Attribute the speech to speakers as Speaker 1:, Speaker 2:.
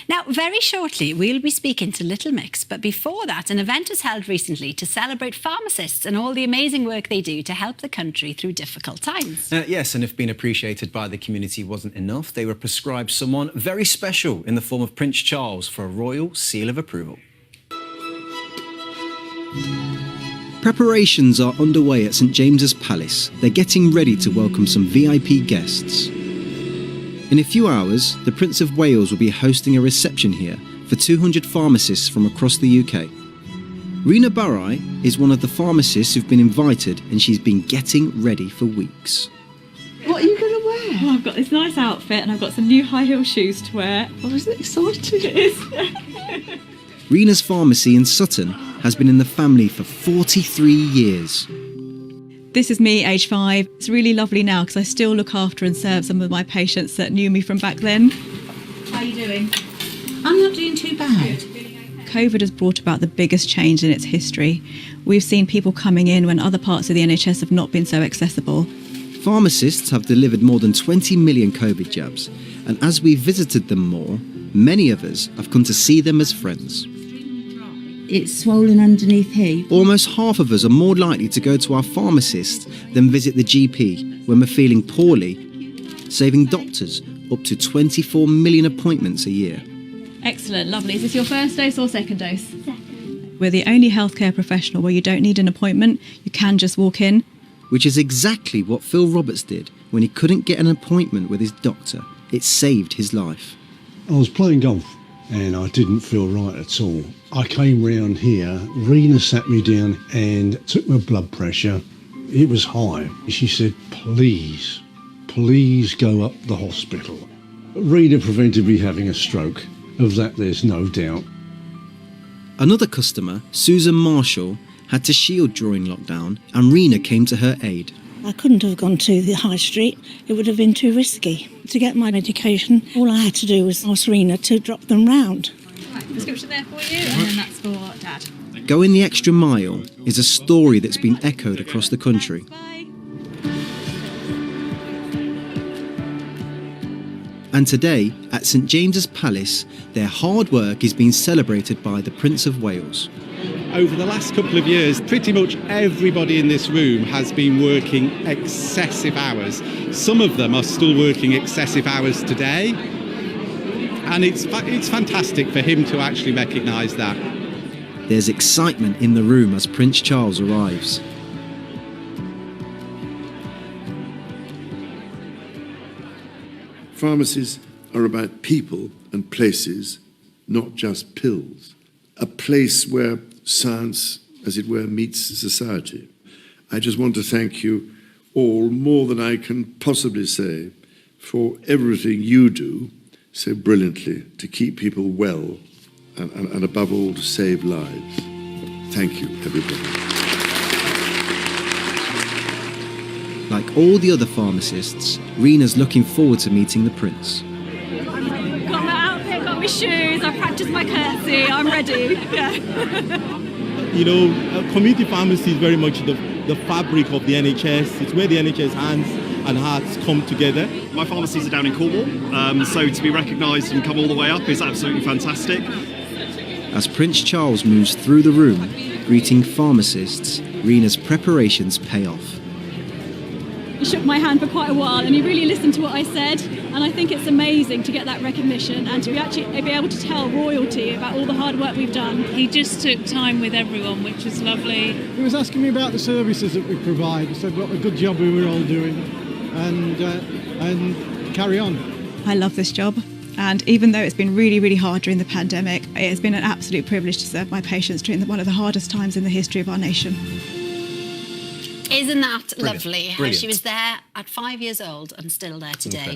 Speaker 1: Now, very shortly, we'll be speaking to Little Mix, but before that, an event was held recently to celebrate pharmacists and all the amazing work they do to help the country through difficult times.
Speaker 2: Yes, and if being appreciated by the community wasn't enough, they were prescribed someone very special in the form of Prince Charles for a royal seal of approval.
Speaker 3: Preparations are underway at St James's Palace. They're getting ready to welcome some VIP guests. In a few hours, the Prince of Wales will be hosting a reception here for 200 pharmacists from across the UK. Rena Barai is one of the pharmacists who've been invited, and she's been getting ready for weeks.
Speaker 4: What are you going to wear?
Speaker 5: Oh, I've got this nice outfit and I've got some new high heel shoes to wear.
Speaker 4: Oh, isn't it exciting?
Speaker 5: It is.
Speaker 3: Rena's pharmacy in Sutton has been in the family for 43 years.
Speaker 5: This is me, age 5. It's really lovely now because I still look after and serve some of my patients that knew me from back then. How are you doing?
Speaker 4: I'm not doing too bad.
Speaker 5: COVID has brought about the biggest change in its history. We've seen people coming in when other parts of the NHS have not been so accessible.
Speaker 3: Pharmacists have delivered more than 20 million COVID jabs, and as we've visited them more, many of us have come to see them as friends.
Speaker 4: It's swollen underneath here.
Speaker 3: Almost half of us are more likely to go to our pharmacist than visit the GP when we're feeling poorly, saving doctors up to 24 million appointments a year.
Speaker 5: Excellent, lovely. Is this your first dose or second dose? Second. We're the only healthcare professional where you don't need an appointment, you can just walk in.
Speaker 3: Which is exactly what Phil Roberts did when he couldn't get an appointment with his doctor. It saved his life.
Speaker 6: I was playing golf and I didn't feel right at all. I came round here, Rena sat me down and took my blood pressure. It was high. She said, please go up the hospital. Rena prevented me having a stroke. Of that there's no doubt.
Speaker 3: Another customer, Susan Marshall, had to shield during lockdown, and Rena came to her aid.
Speaker 7: I couldn't have gone to the high street. It would have been too risky. To get my medication, all I had to do was ask Rena to drop them round.
Speaker 5: Right, prescription there for you, and then that's for Dad.
Speaker 3: Going the extra mile is a story that's been echoed across the country.
Speaker 5: Bye.
Speaker 3: And today, at St James's Palace, their hard work is being celebrated by the Prince of Wales.
Speaker 8: Over the last couple of years, pretty much everybody in this room has been working excessive hours. Some of them are still working excessive hours today. And it's fantastic for him to actually recognise that.
Speaker 3: There's excitement in the room as Prince Charles arrives.
Speaker 9: Pharmacies are about people and places, not just pills. A place where science, as it were, meets society. I just want to thank you all more than I can possibly say for everything you do so brilliantly to keep people well and above all to save lives. Thank you, everybody.
Speaker 3: Like all the other pharmacists, Rena's looking forward to meeting the Prince.
Speaker 5: Got my outfit, got my shoes, I've practised my curtsy, I'm ready. Yeah.
Speaker 10: You know, community pharmacy is very much the fabric of the NHS. It's where the NHS hands and hearts come together.
Speaker 11: My pharmacies are down in Cornwall, so to be recognised and come all the way up is absolutely fantastic.
Speaker 3: As Prince Charles moves through the room, greeting pharmacists, Rena's preparations pay off.
Speaker 5: He shook my hand for quite a while and he really listened to what I said, and I think it's amazing to get that recognition and to be able to tell royalty about all the hard work we've done.
Speaker 12: He just took time with everyone, which was lovely.
Speaker 13: He was asking me about the services that we provide. He said what a good job we were all doing and carry on.
Speaker 5: I love this job, and even though it's been really, really hard during the pandemic, it has been an absolute privilege to serve my patients during one of the hardest times in the history of our nation.
Speaker 1: Isn't that lovely?
Speaker 2: Brilliant.
Speaker 1: How she was there at 5 years old and still there today.
Speaker 2: Incredible.